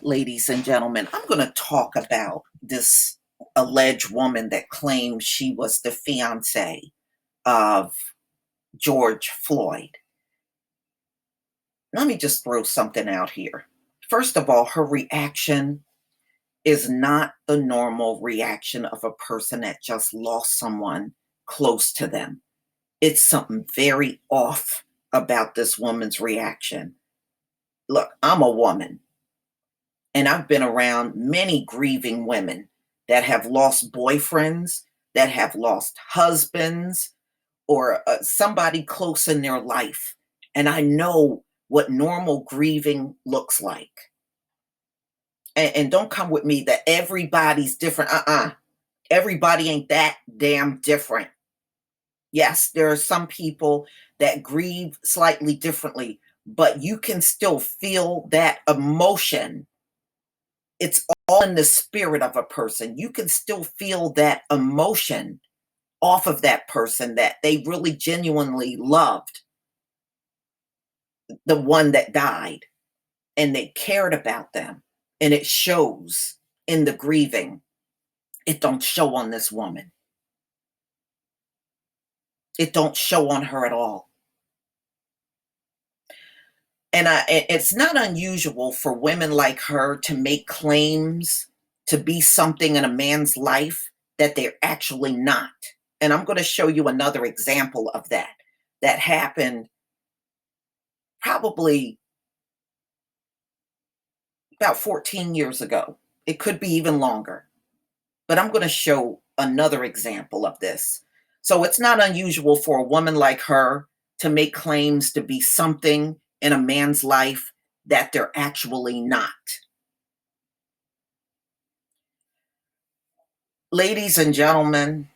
ladies and gentlemen, I'm going to talk about this alleged woman that claims she was the fiancée of George Floyd. Let me just throw something out here. First of all, her reaction is not the normal reaction of a person that just lost someone close to them. It's something very off about this woman's reaction. Look, I'm a woman. And I've been around many grieving women that have lost boyfriends, that have lost husbands, or somebody close in their life. And I know what normal grieving looks like. And don't come with me that everybody's different. Everybody ain't that damn different. Yes, there are some people that grieve slightly differently, but you can still feel that emotion. It's all in the spirit of a person. You can still feel that emotion off of that person that they really genuinely loved, the one that died, and they cared about them. And it shows in the grieving. It don't show on this woman. It don't show on her at all. And it's not unusual for women like her to make claims to be something in a man's life that they're actually not. And I'm going to show you another example of that happened probably about 14 years ago. It could be even longer. But I'm going to show another example of this. So it's not unusual for a woman like her to make claims to be something in a man's life that they're actually not. Ladies and gentlemen,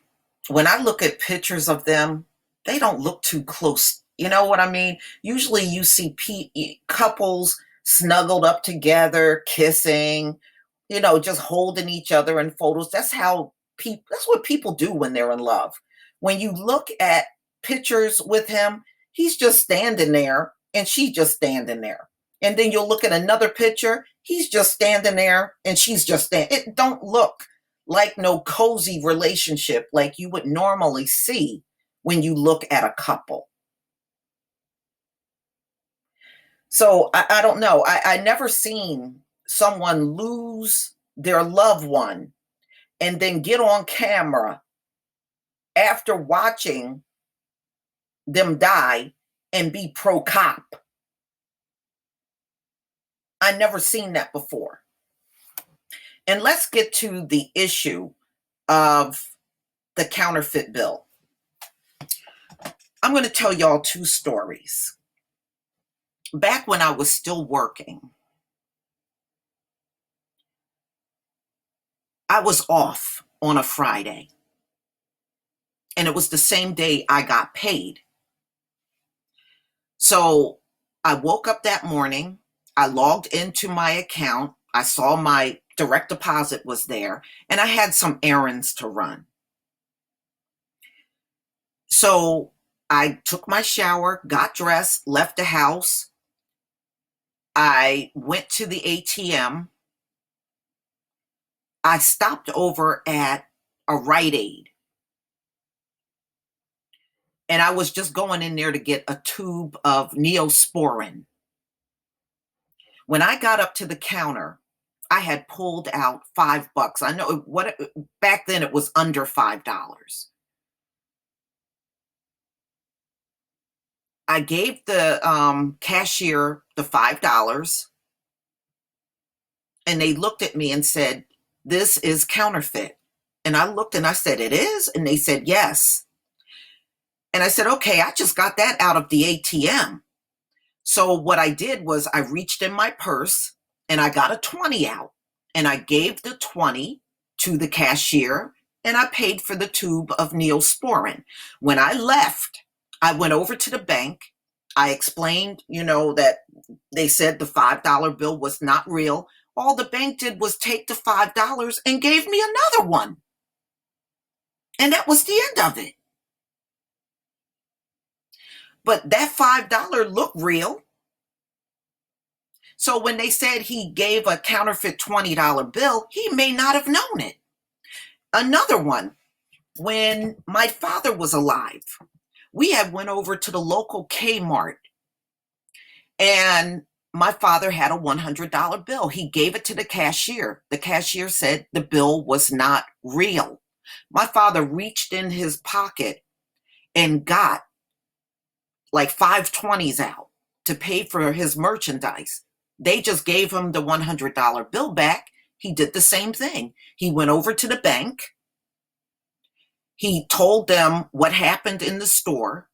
when I look at pictures of them, they don't look too close. You know what I mean? Usually you see couples snuggled up together, kissing, just holding each other in photos. That's what people do when they're in love. When you look at pictures with him, he's just standing there and she's just standing there. And then you'll look at another picture, he's just standing there and she's just standing. It don't look like no cozy relationship like you would normally see when you look at a couple. So I don't know. I never seen someone lose their loved one and then get on camera after watching them die and be pro cop. I never seen that before. And let's get to the issue of the counterfeit bill. I'm going to tell y'all two stories. Back when I was still working, I was off on a Friday, and it was the same day I got paid. So I woke up that morning, I logged into my account, I saw my direct deposit was there, and I had some errands to run. So I took my shower, got dressed, left the house. I went to the ATM. I stopped over at a Rite Aid. And I was just going in there to get a tube of Neosporin. When I got up to the counter, I had pulled out $5. I know back then it was under $5. I gave the cashier the $5, and they looked at me and said, "This is counterfeit." And I looked and I said, "It is?" And they said, "Yes." And I said, "Okay, I just got that out of the ATM." So what I did was I reached in my purse and I got a 20 out, and I gave the 20 to the cashier, and I paid for the tube of Neosporin. When I left, I went over to the bank. I explained, that they said the $5 bill was not real. All the bank did was take the $5 and gave me another one. And that was the end of it. But that $5 looked real. So when they said he gave a counterfeit $20 bill, he may not have known it. Another one, when my father was alive, we had went over to the local Kmart, and my father had a $100 bill. He gave it to the cashier. The cashier said the bill was not real. My father reached in his pocket and got like 5 20s out to pay for his merchandise. They just gave him the $100 bill back. He did the same thing. He went over to the bank. He told them what happened in the store,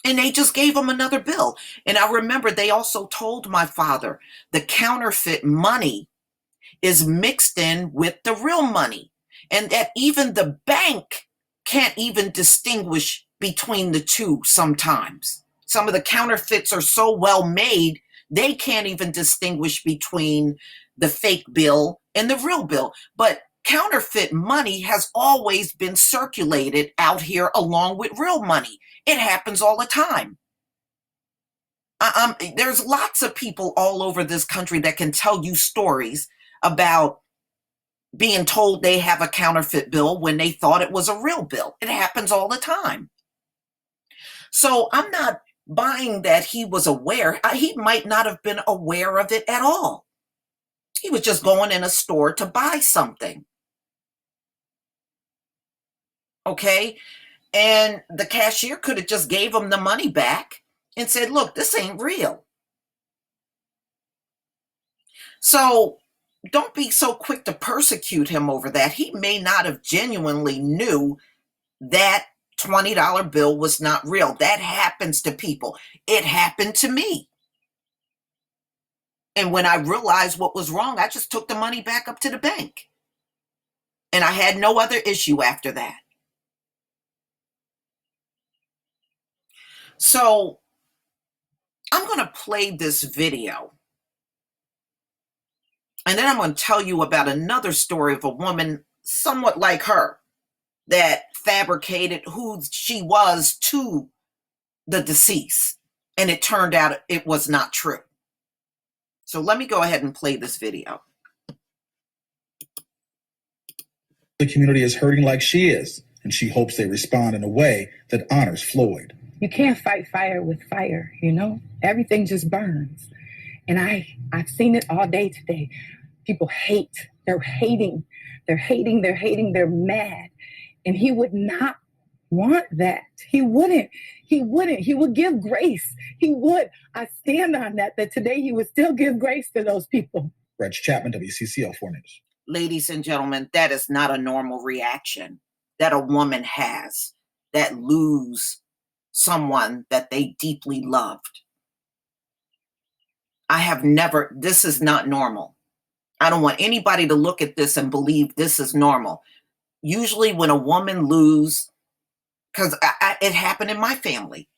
and they just gave him another bill. And I remember they also told my father the counterfeit money is mixed in with the real money, and that even the bank can't even distinguish between the two sometimes. Some of the counterfeits are so well made, they can't even distinguish between the fake bill and the real bill. But counterfeit money has always been circulated out here along with real money. It happens all the time. There's lots of people all over this country that can tell you stories about being told they have a counterfeit bill when they thought it was a real bill. It happens all the time. So I'm not buying that he was aware. He might not have been aware of it at all. He was just going in a store to buy something. Okay? And the cashier could have just gave him the money back and said, look, this ain't real. So don't be so quick to persecute him over that. He may not have genuinely knew that $20 bill was not real. That happens to people. It happened to me. And when I realized what was wrong, I just took the money back up to the bank. And I had no other issue after that. So I'm going to play this video. And then I'm going to tell you about another story of a woman somewhat like her that fabricated who she was to the deceased. And it turned out it was not true. So let me go ahead and play this video. The community is hurting like she is, and she hopes they respond in a way that honors Floyd. You can't fight fire with fire, you know? Everything just burns. And I've seen it all day today. People hate. They're hating. They're hating. They're hating. They're mad. And he would not want that. He wouldn't. He wouldn't. He would give grace. He would. I stand on that today he would still give grace to those people. Reg Chapman, WCCO 4 News. Ladies and gentlemen, that is not a normal reaction that a woman has that lose someone that they deeply loved. This is not normal. I don't want anybody to look at this and believe this is normal. Usually when a woman loses, because it happened in my family,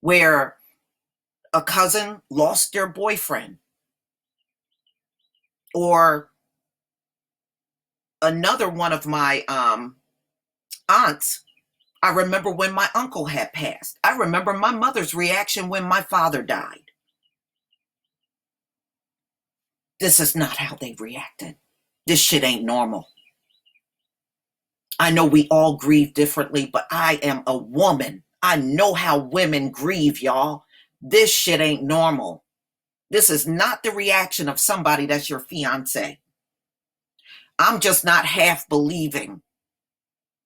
where a cousin lost their boyfriend, or another one of my aunts. I remember when my uncle had passed. I remember my mother's reaction when my father died. This is not how they reacted. This shit ain't normal. I know we all grieve differently, but I am a woman. I know how women grieve, y'all. This shit ain't normal. This is not the reaction of somebody that's your fiancé. I'm just not half believing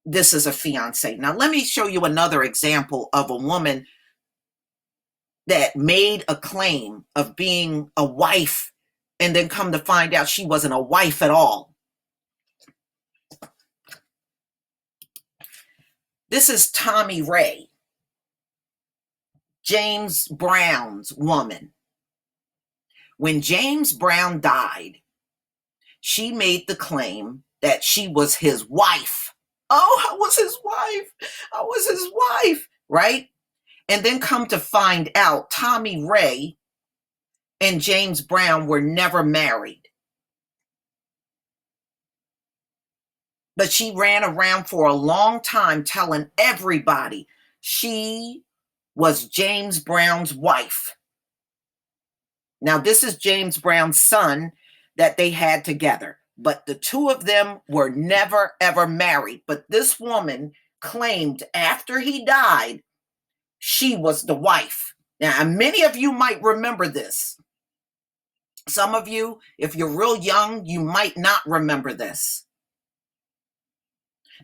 this is a fiancé. Now, let me show you another example of a woman that made a claim of being a wife and then come to find out she wasn't a wife at all. This is Tommy Ray, James Brown's woman. When James Brown died, she made the claim that she was his wife. Oh, I was his wife. I was his wife, right? And then come to find out, Tommy Ray and James Brown were never married. But she ran around for a long time telling everybody she was James Brown's wife. Now, this is James Brown's son that they had together, but the two of them were never, ever married. But this woman claimed after he died, she was the wife. Now, many of you might remember this. Some of you, if you're real young, you might not remember this.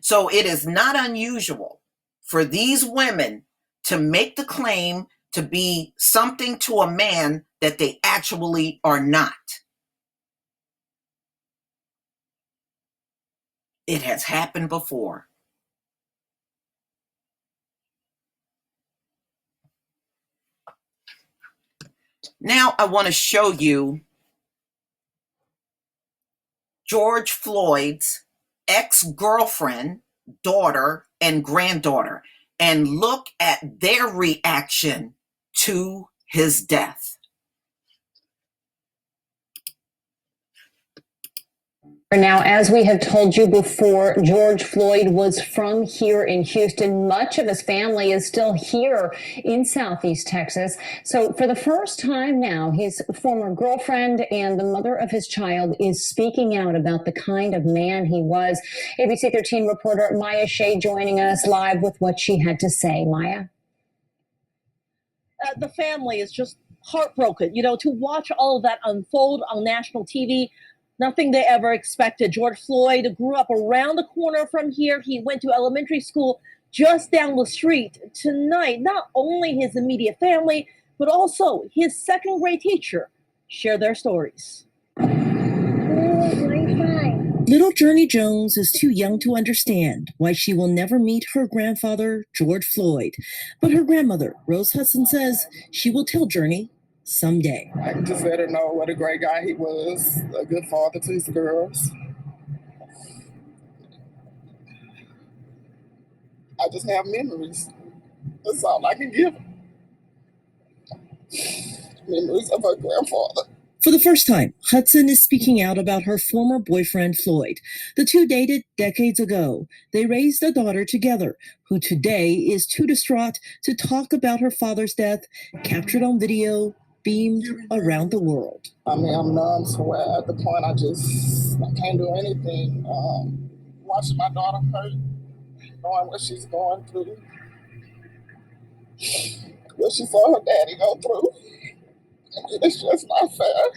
So it is not unusual for these women to make the claim to be something to a man that they actually are not. It has happened before. Now I want to show you George Floyd's ex-girlfriend, daughter, and granddaughter, and look at their reaction to his death. Now, as we have told you before, George Floyd was from here in Houston. Much of his family is still here in Southeast Texas. So for the first time now, his former girlfriend and the mother of his child is speaking out about the kind of man he was. ABC 13 reporter Maya Shea joining us live with what she had to say. Maya? The family is just heartbroken, to watch all of that unfold on national TV. Nothing they ever expected. George Floyd grew up around the corner from here. He went to elementary school just down the street. Tonight, not only his immediate family, but also his second grade teacher share their stories. Little Journey Jones is too young to understand why she will never meet her grandfather, George Floyd. But her grandmother, Rose Hudson, says she will tell Journey someday. I just let her know what a great guy he was, a good father to his girls. I just have memories. That's all I can give. Memories of her grandfather. For the first time, Hudson is speaking out about her former boyfriend, Floyd. The two dated decades ago. They raised a daughter together, who today is too distraught to talk about her father's death, captured on video, beamed around the world. I'm numb, so at the point I can't do anything. Watching my daughter hurt, knowing what she's going through, what she saw her daddy go through. It's just not fair.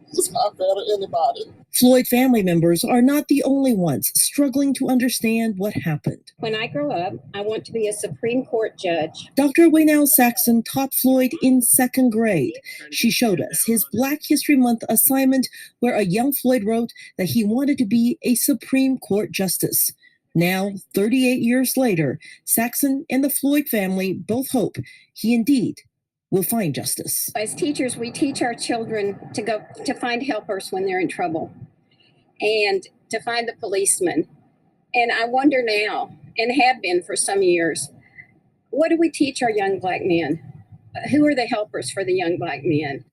It's not fair to anybody. Floyd family members are not the only ones struggling to understand what happened. When I grow up, I want to be a Supreme Court judge. Dr. Waynell Saxon taught Floyd in second grade. She showed us his Black History Month assignment where a young Floyd wrote that he wanted to be a Supreme Court justice. Now, 38 years later, Saxon and the Floyd family both hope he indeed will find justice. As teachers, we teach our children to find helpers when they're in trouble and to find the policeman. And I wonder now, and have been for some years, what do we teach our young Black men? Who are the helpers for the young Black men?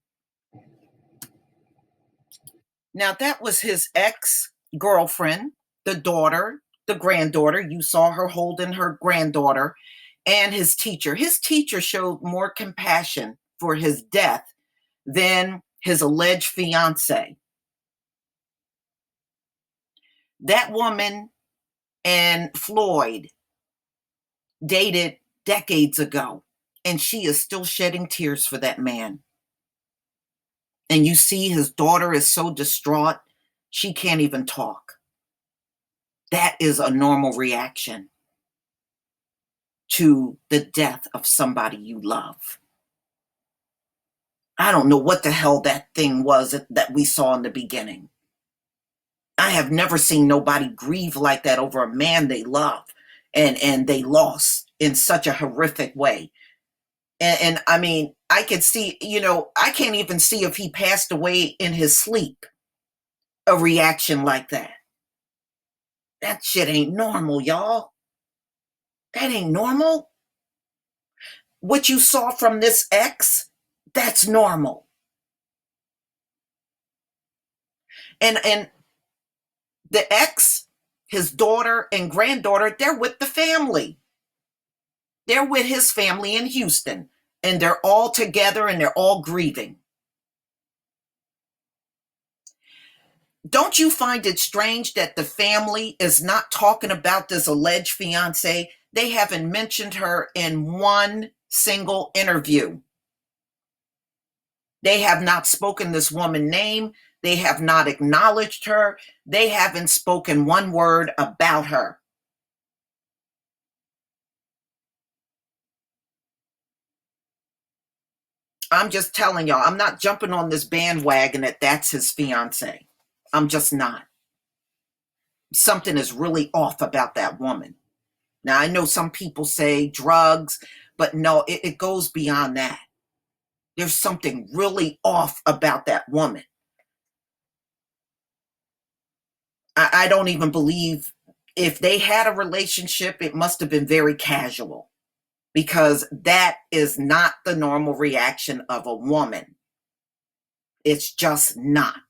Now, that was his ex-girlfriend, the daughter, the granddaughter. You saw her holding her granddaughter, and his teacher. His teacher showed more compassion for his death than his alleged fiancée. That woman and Floyd dated decades ago, and she is still shedding tears for that man. And you see his daughter is so distraught, she can't even talk. That is a normal reaction to the death of somebody you love. I don't know what the hell that thing was that we saw in the beginning. I have never seen nobody grieve like that over a man they love and they lost in such a horrific way. And I mean, I could see, I can't even see if he passed away in his sleep, a reaction like that. That shit ain't normal, y'all. That ain't normal. What you saw from this ex, that's normal. And the ex, his daughter and granddaughter, they're with the family. They're with his family in Houston, and they're all together and they're all grieving. Don't you find it strange that the family is not talking about this alleged fiance? They haven't mentioned her in one single interview. They have not spoken this woman's name. They have not acknowledged her. They haven't spoken one word about her. I'm just telling y'all, I'm not jumping on this bandwagon that that's his fiance. I'm just not. Something is really off about that woman. Now, I know some people say drugs, but no, it goes beyond that. There's something really off about that woman. I don't even believe if they had a relationship, it must have been very casual, because that is not the normal reaction of a woman. It's just not,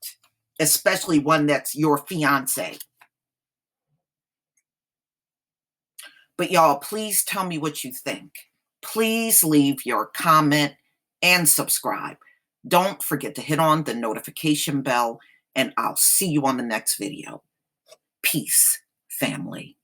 especially one that's your fiance. But y'all, please tell me what you think. Please leave your comment and subscribe. Don't forget to hit on the notification bell, and I'll see you on the next video. Peace, family.